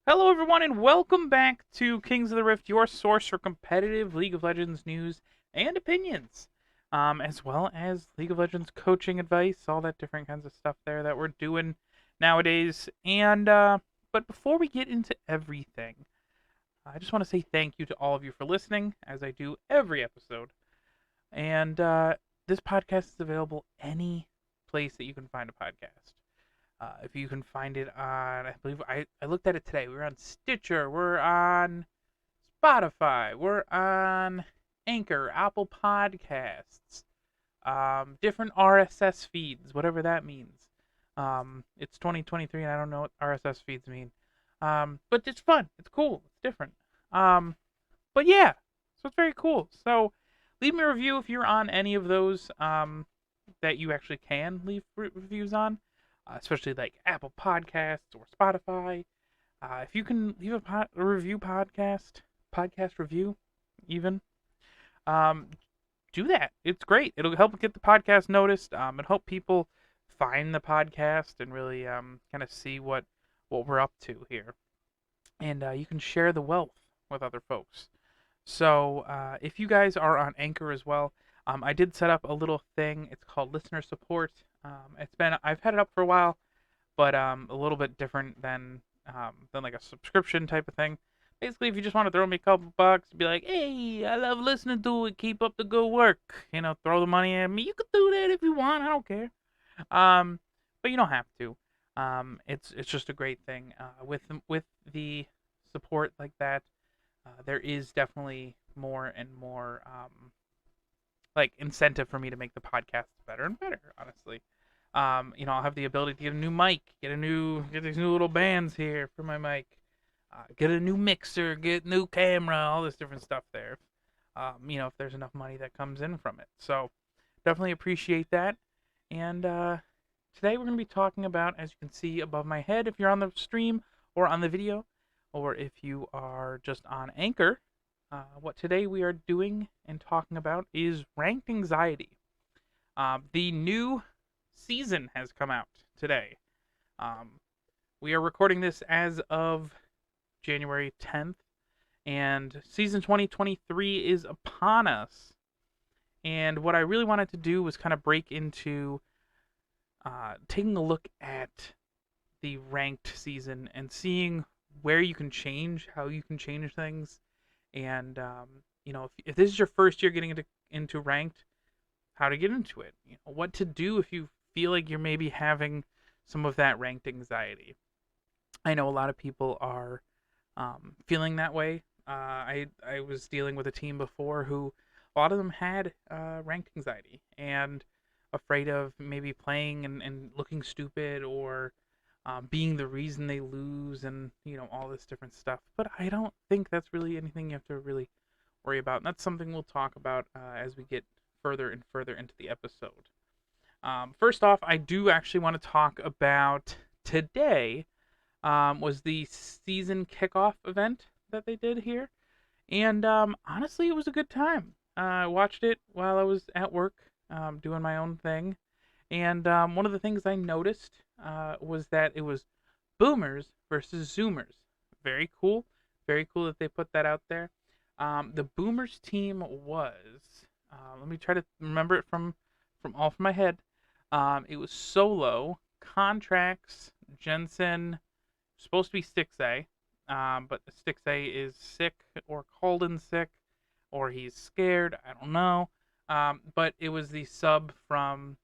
Hello, everyone, and welcome back to Kings of the Rift, your source for competitive League of Legends news and opinions, as well as League of Legends coaching advice, all that different kinds of stuff there that we're doing nowadays. But before we get into everything, I just want to say thank you to all of you for listening, as I do every episode. And this podcast is available any place that you can find a podcast. If you can find it on, I believe I looked at it today. We're on Stitcher. We're on Spotify. We're on Anchor, Apple Podcasts, different RSS feeds, whatever that means. It's 2023, and I don't know what RSS feeds mean. But it's fun. It's cool. It's different. Um, but yeah, so it's very cool. So leave me a review if you're on any of those that you actually can leave reviews on, especially like Apple Podcasts or Spotify. If you can leave a review podcast review, even, um, do that. It's great. It'll help get the podcast noticed. And help people find the podcast and really kind of see what we're up to here. And you can share the wealth with other folks. So if you guys are on Anchor as well, I did set up a little thing. It's called listener support. I've had it up for a while, but a little bit different than like a subscription type of thing. Basically, if you just want to throw me a couple bucks, be like, hey, I love listening to it. Keep up the good work. Throw the money at me. You can do that if you want. I don't care. Um, but you don't have to. It's just a great thing. With the support like that, there is definitely more and more like incentive for me to make the podcast better and better. Honestly, I'll have the ability to get a new mic, get these new little bands here for my mic, get a new mixer, get new camera, all this different stuff there. If there's enough money that comes in from it, so definitely appreciate that. And today we're going to be talking about, as you can see above my head, if you're on the stream or on the video, or if you are just on Anchor, what today we are doing and talking about is ranked anxiety. The new season has come out today. Um, we are recording this as of January 10th, and season 2023 is upon us. And what I really wanted to do was kind of break into taking a look at the ranked season and seeing where you can change, how you can change things, and if this is your first year getting into ranked, how to get into it, what to do if you feel like you're maybe having some of that ranked anxiety. I know a lot of people are feeling that way. I was dealing with a team before who a lot of them had ranked anxiety and afraid of maybe playing and looking stupid or being the reason they lose and all this different stuff. But I don't think that's really anything you have to really worry about. And that's something we'll talk about as we get further and further into the episode. First off, I do actually want to talk about today was the season kickoff event that they did here. And honestly, it was a good time. I watched it while I was at work doing my own thing. And one of the things I noticed was that it was boomers versus zoomers. Very cool. Very cool that they put that out there. The boomers team was, let me try to remember it from my head. It was Solo, Contracts, Jensen, supposed to be Stixay, but Stixay is sick or called in sick or he's scared. I don't know. But it was the sub from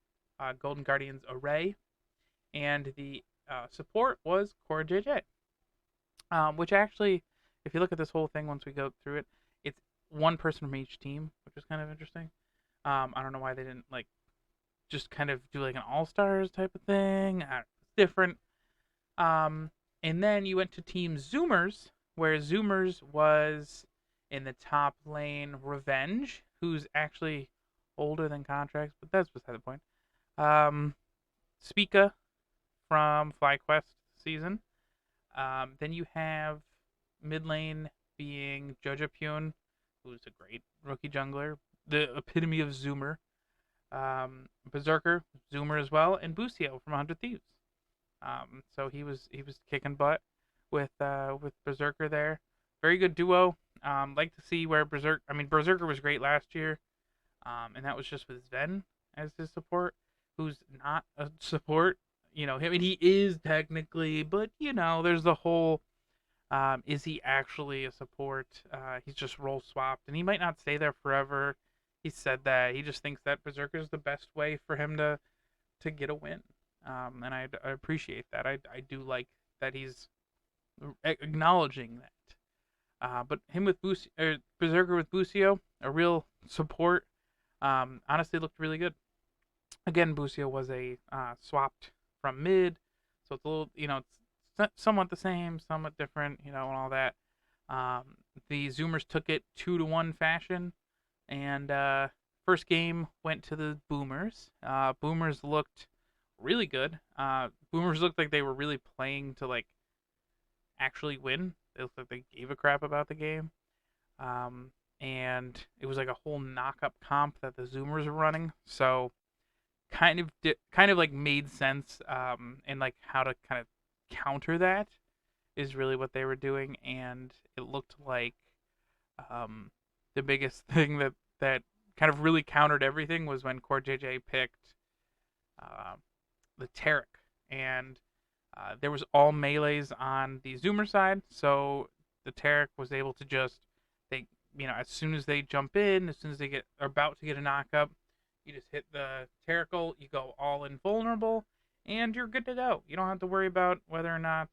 Golden Guardians Array, and the support was Core JJ. Which actually, if you look at this whole thing once we go through it, it's one person from each team, which is kind of interesting. I don't know why they didn't like just kind of do like an all stars type of thing. It's different. And then you went to Team Zoomers, where Zoomers was in the top lane Revenge, who's actually older than Contracts, but that's beside the point. Spica from FlyQuest season. Then you have mid lane being Jojo Pune, who's a great rookie jungler, the epitome of Zoomer. Berserker, Zoomer as well, and Busio from 100 Thieves. So he was kicking butt. with Berserker there. Very good duo. Like to see where Berserker was great last year, and that was just with Sven as his support, who's not a support. I mean, he is technically, but there's the whole is he actually a support? He's just role swapped, and he might not stay there forever. He said that he just thinks that Berserker is the best way for him to get a win, and I appreciate that. I do like that he's acknowledging that. But him with Berserker with Busio, a real support, honestly looked really good. Again, Busio was a swapped from mid, so it's a little, it's somewhat the same, somewhat different, and all that. The Zoomers took it 2-1 fashion, and first game went to the Boomers. Boomers looked really good. Boomers looked like they were really playing to like actually win. It looked like they gave a crap about the game. And it was like a whole knock-up comp that the Zoomers were running. So kind of like made sense. And like how to kind of counter that is really what they were doing. And it looked like the biggest thing that kind of really countered everything was when Core JJ picked the Tarek, and there was all melees on the Zoomer side, so the Tarek was able to just as soon as they jump in, as soon as they are about to get a knock up, you just hit the Tarek, you go all invulnerable, and you're good to go. You don't have to worry about whether or not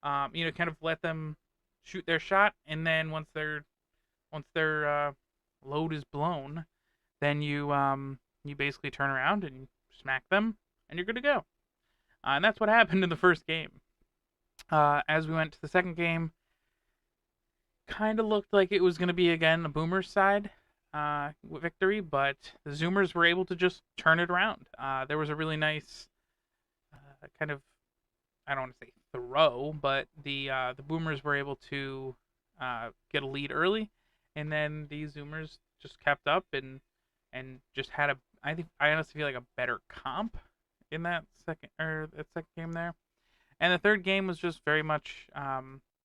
kind of let them shoot their shot, and then once their load is blown, then you basically turn around and smack them, and you're good to go. And that's what happened in the first game. As we went to the second game, kind of looked like it was going to be again a Boomers side victory, but the Zoomers were able to just turn it around. There was a really nice kind of, I don't want to say throw, but the Boomers were able to get a lead early, and then the Zoomers just kept up and just had I honestly feel like a better comp in that second game there. And the third game was just very much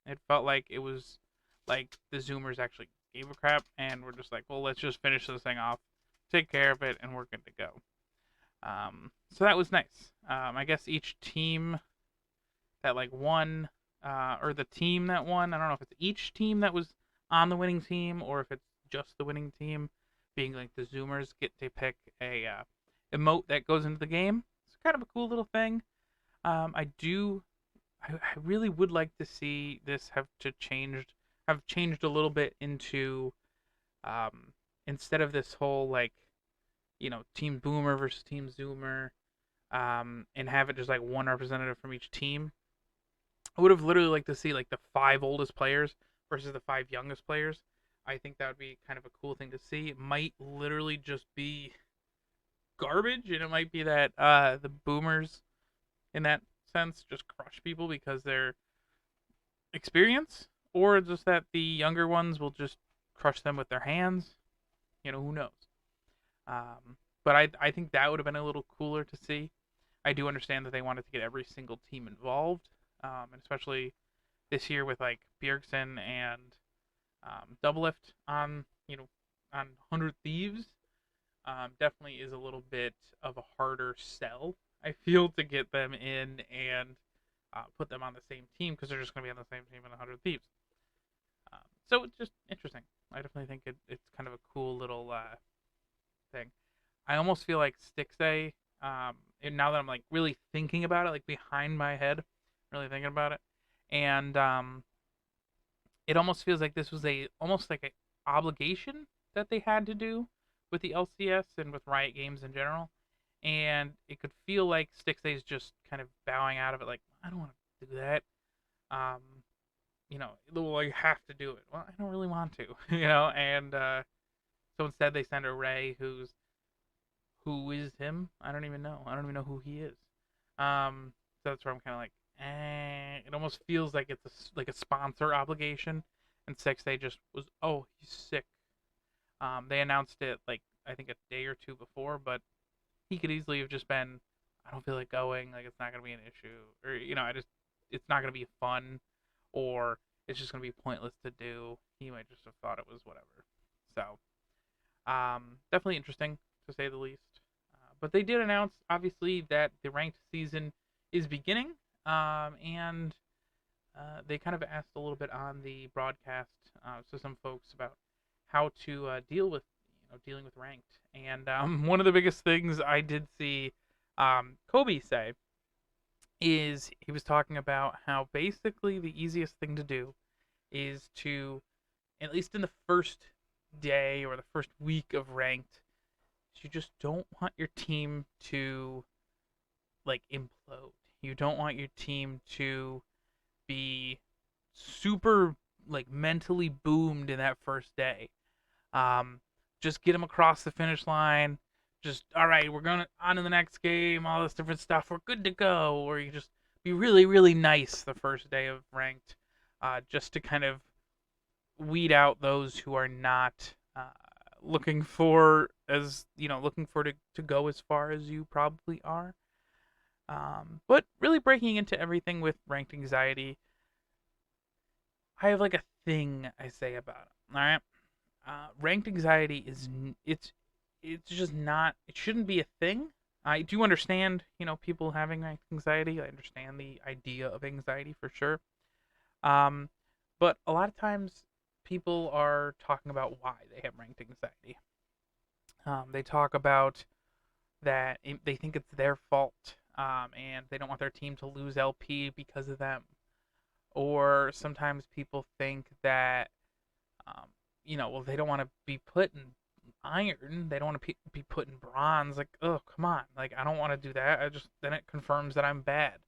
it felt like it was like the Zoomers actually gave a crap and we're just like, well, let's just finish this thing off, take care of it, and we're good to go. So that was nice. I guess each team that like won, or the team that won, I don't know if it's each team that was on the winning team or if it's just the winning team, being like the Zoomers get to pick a emote that goes into the game. It's kind of a cool little thing. I really would like to see this have changed a little bit into instead of this whole like Team Boomer versus Team Zoomer, and have it just like one representative from each team. I would have literally liked to see like the 5 oldest players versus the 5 youngest players. I think that would be kind of a cool thing to see. It might literally just be garbage, and it might be that the Boomers, in that sense, just crush people because they're experience, or just that the younger ones will just crush them with their hands. Who knows? But I think that would have been a little cooler to see. I do understand that they wanted to get every single team involved, and especially this year with like Bjergsen and Doublelift on 100 Thieves, definitely is a little bit of a harder sell, I feel, to get them in and put them on the same team because they're just going to be on the same team in 100 Thieves. So it's just interesting. I definitely think it's kind of a cool little thing. I almost feel like Stixay, and now that I'm like really thinking about it, like behind my head, really thinking about it, and it almost feels like this was almost like a obligation that they had to do with the LCS and with Riot Games in general, and it could feel like Stixay is just kind of bowing out of it, like I don't want to do that. Well, I have to do it. Well, I don't really want to, and so instead they send a Ray who is him? I don't even know. I don't even know who he is. So that's where I'm kind of like, it almost feels like it's like a sponsor obligation, and Stixay just was, oh, he's sick. They announced it like I think a day or two before, but he could easily have just been, I don't feel like going, like it's not gonna be an issue, or it's not gonna be fun, or it's just going to be pointless to do. He might just have thought it was whatever. So, definitely interesting to say the least. But they did announce, obviously, that the ranked season is beginning, and they kind of asked a little bit on the broadcast to some folks about how to deal with dealing with ranked. And one of the biggest things I did see Kobe say is he was talking about how basically the easiest thing to do is to, at least in the first day or the first week of ranked, you just don't want your team to like implode. You don't want your team to be super like mentally boomed in that first day. Um, just get them across the finish line. Just all right, we're going on to the next game. All this different stuff. We're good to go. Or you just be really, really nice the first day of ranked, just to kind of weed out those who are not looking for to go as far as you probably are. But really breaking into everything with ranked anxiety, I have like a thing I say about it. All right, ranked anxiety it's just not. It shouldn't be a thing. I do understand, people having ranked anxiety. I understand the idea of anxiety for sure. Um, but a lot of times people are talking about why they have ranked anxiety. They talk about that they think it's their fault, and they don't want their team to lose LP because of them. Or sometimes people think that, well, they don't want to be put in iron. They don't want to be put in bronze. Like, oh, come on. Like, I don't want to do that. Then it confirms that I'm bad.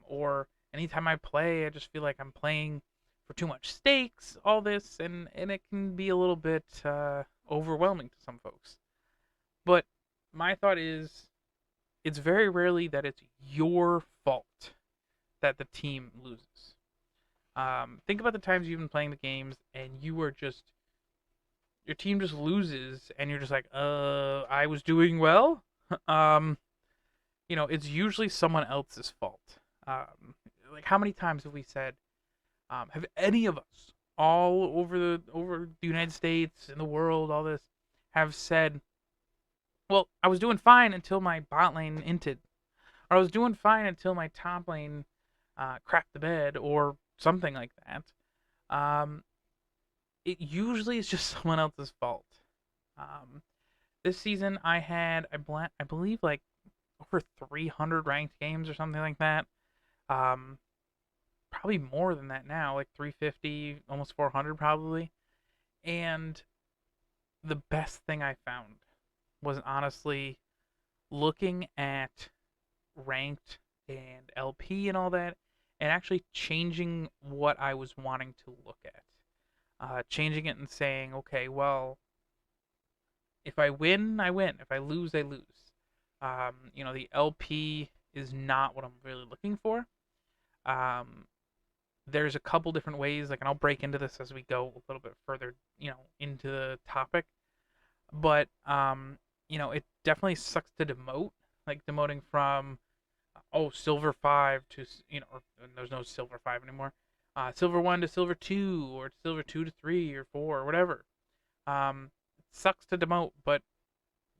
Or anytime I play, I just feel like I'm playing for too much stakes, all this, and it can be a little bit overwhelming to some folks. But my thought is, it's very rarely that it's your fault that the team loses. Think about the times you've been playing the games and your team just loses, and you're just like, I was doing well. um, it's usually someone else's fault. Like how many times have we said, have any of us all over the United States and the world, all this, have said, well, I was doing fine until my bot lane inted, or I was doing fine until my top lane crapped the bed, or something like that. Um, it usually is just someone else's fault. Um, this season I believe like over 300 ranked games or something like that. Um, Probably more than that now, like 350, almost 400 probably. And the best thing I found was honestly looking at ranked and LP and all that, and actually changing what I was wanting to look at. Changing it and saying, okay, well, if I win, I win. If I lose, I lose. The LP is not what I'm really looking for. Um, there's a couple different ways, like, and I'll break into this as we go a little bit further, into the topic. But it definitely sucks to demote, like demoting from silver 5 to or there's no silver 5 anymore. Silver 1 to silver 2, or silver 2 to 3 or 4 or whatever. It sucks to demote, but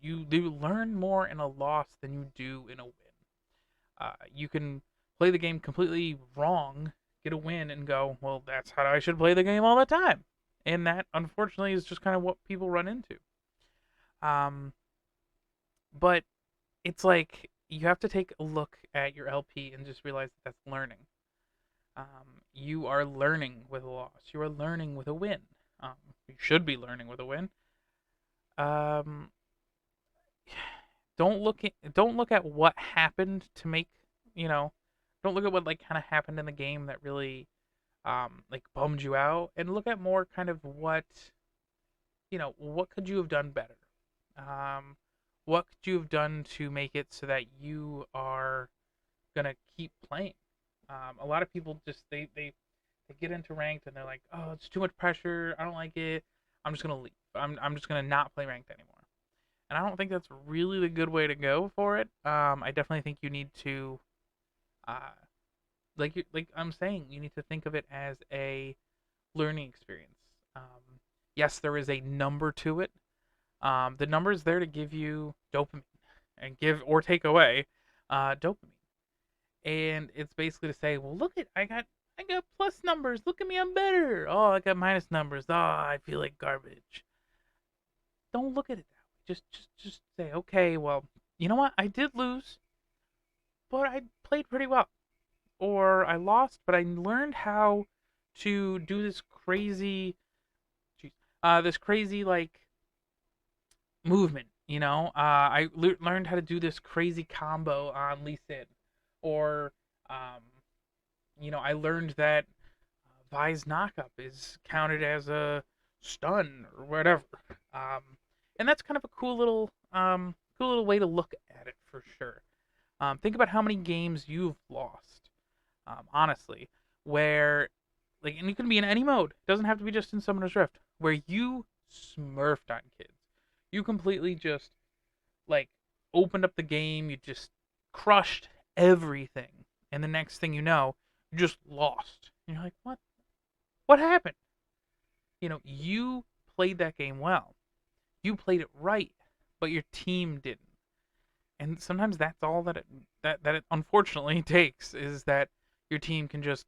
you do learn more in a loss than you do in a win. You can play the game completely wrong, get a win, and go, well, that's how I should play the game all the time. And that, unfortunately, is just kind of what people run into. But it's like you have to take a look at your LP and just realize that that's learning. You are learning with a loss. You are learning with a win. You should be learning with a win. Um, don't look at what happened to make you know. Don't look at what like kind of happened in the game that really like bummed you out, and look at more kind of what could you have done better. What could you have done to make it so that you are gonna keep playing? A lot of people just they get into ranked and they're like, oh, it's too much pressure. I don't like it. I'm just gonna leave. I'm just gonna not play ranked anymore. And I don't think that's really the good way to go for it. I definitely think you need to uh, like I'm saying, you need to think of it as a learning experience. Yes, there is a number to it. The number is there to give you dopamine and give or take away dopamine. And it's basically to say, well, look at I got plus numbers. Look at me, I'm better. Oh, I got minus numbers. Oh, I feel like garbage. Don't look at it that way. Just say, okay, well, you know what? I did lose, but I played pretty well. Or I lost, but I learned how to do this crazy, geez, this crazy like movement. Learned how to do this crazy combo on Lee Sin, or um, I learned that Vi's knockup is counted as a stun or whatever. Um, and that's kind of a cool little way to look at it for sure. Think about how many games you've lost, honestly, where and you can be in any mode. It doesn't have to be just in Summoner's Rift, where you smurfed on kids. You completely just like opened up the game. You just crushed everything, and the next thing you know, you just lost. And you're like, what? What happened? You played that game well. You played it right, but your team didn't. And sometimes that's all that it unfortunately takes, is that your team can just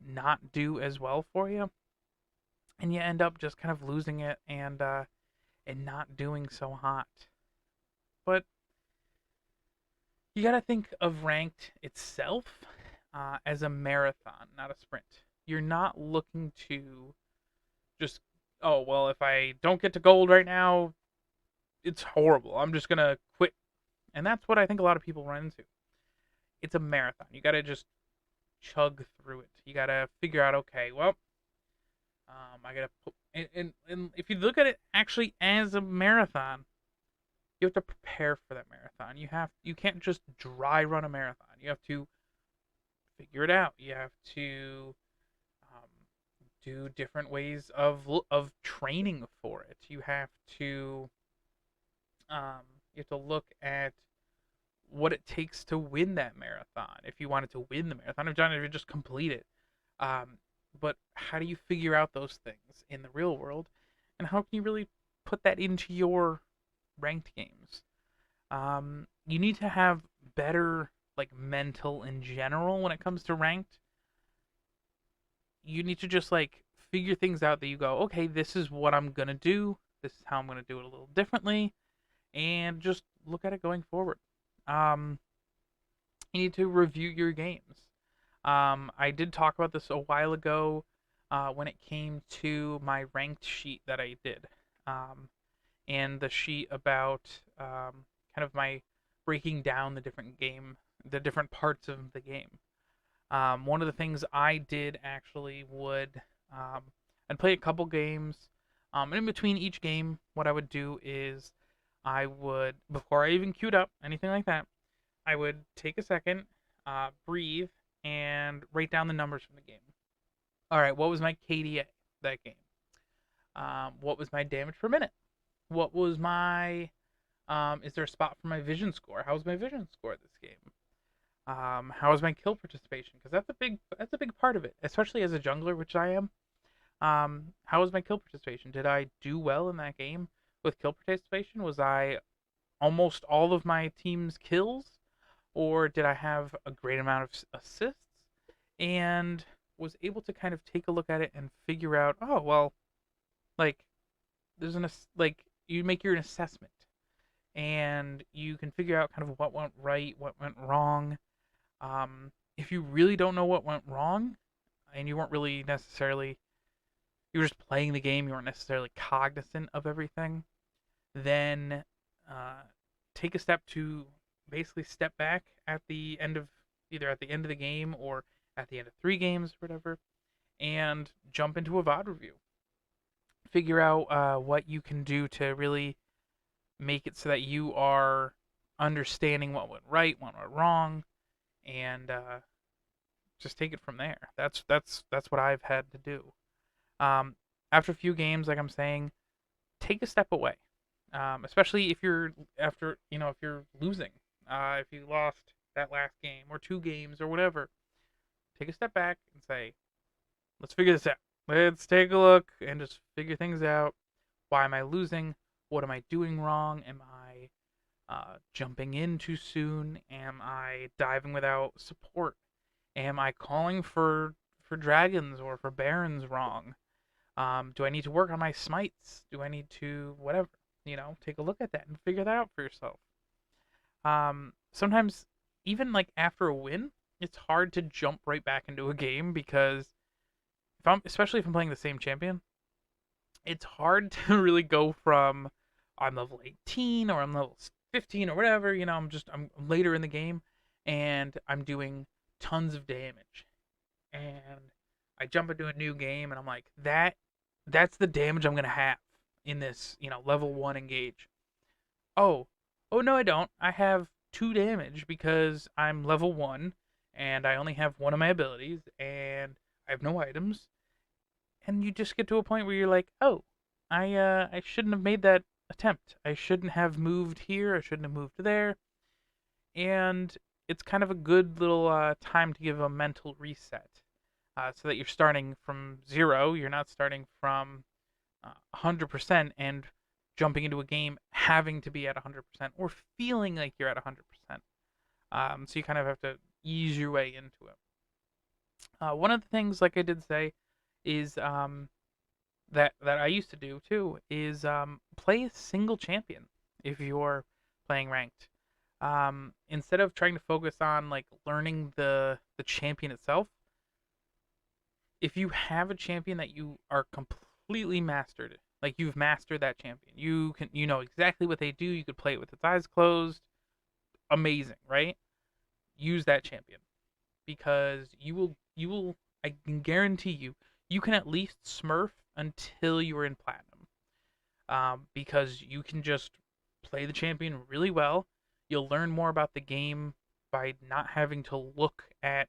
not do as well for you, and you end up just kind of losing it and not doing so hot. But you got to think of ranked itself as a marathon, not a sprint. You're not looking to just, oh, well, if I don't get to gold right now, it's horrible. I'm just going to quit. And that's what I think a lot of people run into. It's a marathon. You got to just chug through it. You got to figure out, okay, well, I got to put, and if you look at it actually as a marathon, you have to prepare for that marathon. You can't just dry run a marathon. You have to figure it out. You have to um, do different ways of training for it. Um, you have to look at what it takes to win that marathon. If you wanted to win the marathon, if you just complete it. Um, but how do you figure out those things in the real world, and how can you really put that into your ranked games? You need to have better like mental in general when it comes to ranked. You need to just like figure things out that you go, okay, this is what I'm gonna do. This is how I'm gonna do it a little differently, and just look at it going forward. Um, you need to review your games. I did talk about this a while ago when it came to my ranked sheet that I did, and the sheet about kind of my breaking down the different parts of the game. One of the things I did actually would I'd play a couple games. And in between each game, what I would do is I would, before I even queued up anything like that, I would take a second, breathe, and write down the numbers from the game. All right, what was my KDA that game? What was my damage per minute? What was my is there a spot for my vision score? How was my vision score this game? How was my kill participation? Because that's a big part of it, especially as a jungler, which I am. How was my kill participation? Did I do well in that game with kill participation? Was I almost all of my team's kills, or did I have a great amount of assists? And was able to kind of take a look at it and figure out, oh well, like there's like you make your assessment, and you can figure out kind of what went right, what went wrong. If you really don't know what went wrong, and you weren't really necessarily, you were just playing the game, you weren't necessarily cognizant of everything, then take a step to basically step back at the end of either at the end of the game or at the end of 3 games, or whatever, and jump into a VOD review. Figure out what you can do to really make it so that you are understanding what went right, what went wrong, and just take it from there. That's what I've had to do. Um, After a few games, like I'm saying, take a step away. Especially if you're if you're losing, if you lost that last game or 2 games or whatever, take a step back and say, let's figure this out. Let's take a look and just figure things out. Why am I losing? What am I doing wrong? Am I jumping in too soon? Am I diving without support? Am I calling for dragons or for barons wrong? Do I need to work on my smites? Do I need to whatever? Take a look at that and figure that out for yourself. Sometimes even like after a win, it's hard to jump right back into a game because especially if I'm playing the same champion, it's hard to really go from I'm level 18 or I'm level 15 or whatever. I'm later in the game and I'm doing tons of damage, and I jump into a new game and I'm like that's the damage I'm gonna have in this level 1 engage. Oh, oh no, I don't. I have 2 damage because I'm level 1 and I only have one of my abilities and I have no items. And you just get to a point where you're like, "Oh, I shouldn't have made that attempt. I shouldn't have moved here. I shouldn't have moved there." And it's kind of a good little time to give a mental reset, so that you're starting from 0. You're not starting from 100% and jumping into a game having to be at 100% or feeling like you're at 100%. So you kind of have to ease your way into it. One of the things, like I did say, is that I used to do too is play a single champion if you're playing ranked. Instead of trying to focus on like learning the champion itself, if you have a champion that you are completely mastered, like you've mastered that champion, you know exactly what they do. You could play it with its eyes closed. Amazing, right? Use that champion because you will. I can guarantee you can at least smurf until you are in platinum. Because you can just play the champion really well. You'll learn more about the game by not having to look at,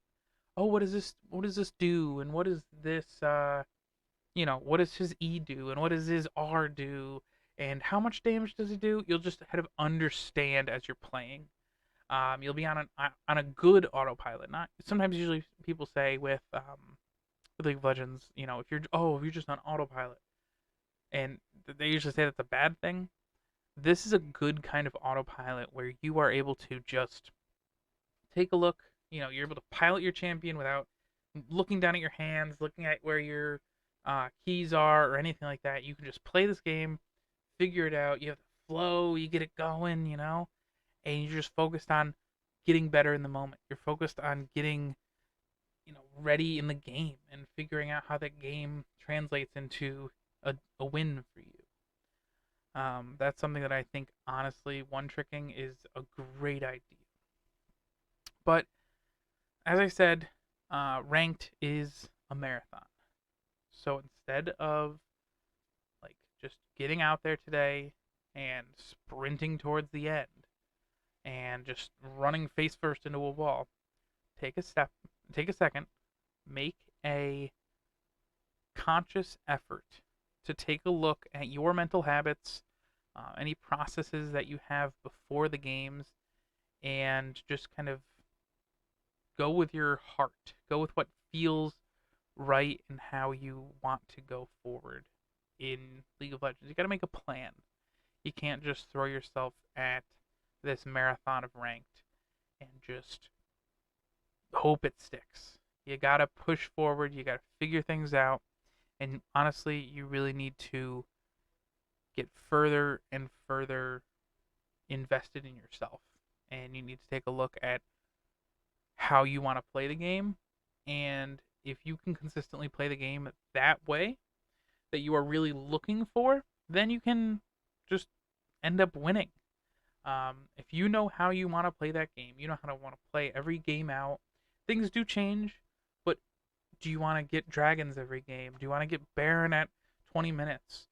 oh, what does this do, and what is this, what does his E do, and what does his R do, and how much damage does he do? You'll just kind of understand as you're playing. You'll be on a good autopilot. Not sometimes usually people say with League of Legends, if you're just on autopilot, and they usually say that's a bad thing. This is a good kind of autopilot where you are able to just take a look. You're able to pilot your champion without looking down at your hands, looking at where your keys are, or anything like that. You can just play this game, figure it out. You have the flow, you get it going, and you're just focused on getting better in the moment. You're focused on getting, ready in the game and figuring out how that game translates into a win for you. That's something that I think, honestly, one tricking is a great idea. But as I said, ranked is a marathon. So instead of like just getting out there today and sprinting towards the end and just running face first into a wall, take a second, make a conscious effort to take a look at your mental habits, any processes that you have before the games, and just kind of go with your heart. Go with what feels right and how you want to go forward in League of Legends. You got to make a plan. You can't just throw yourself at this marathon of ranked and just hope it sticks. You got to push forward. You got to figure things out. And honestly, you really need to get further and further invested in yourself. And you need to take a look at how you want to play the game. And if you can consistently play the game that way, that you are really looking for, then you can just end up winning. If you know how you want to play that game, you know how to want to play every game out. Things do change, but do you want to get dragons every game? Do you want to get Baron at 20 minutes?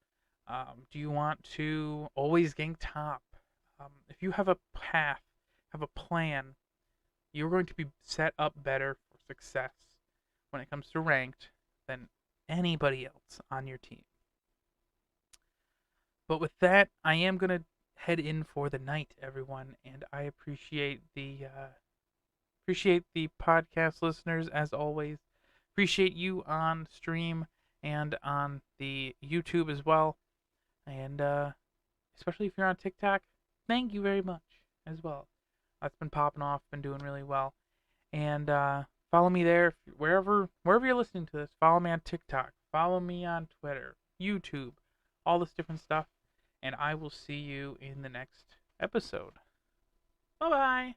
Do you want to always gank top? If you have a path, have a plan, you're going to be set up better for success when it comes to ranked than anybody else on your team. But with that, I am going to head in for the night, everyone, and I appreciate Appreciate the podcast listeners as always. Appreciate you on stream and on the YouTube as well. And especially if you're on TikTok, thank you very much as well. That's been popping off, been doing really well. And follow me there wherever you're listening to this. Follow me on TikTok. Follow me on Twitter, YouTube, all this different stuff. And I will see you in the next episode. Bye bye.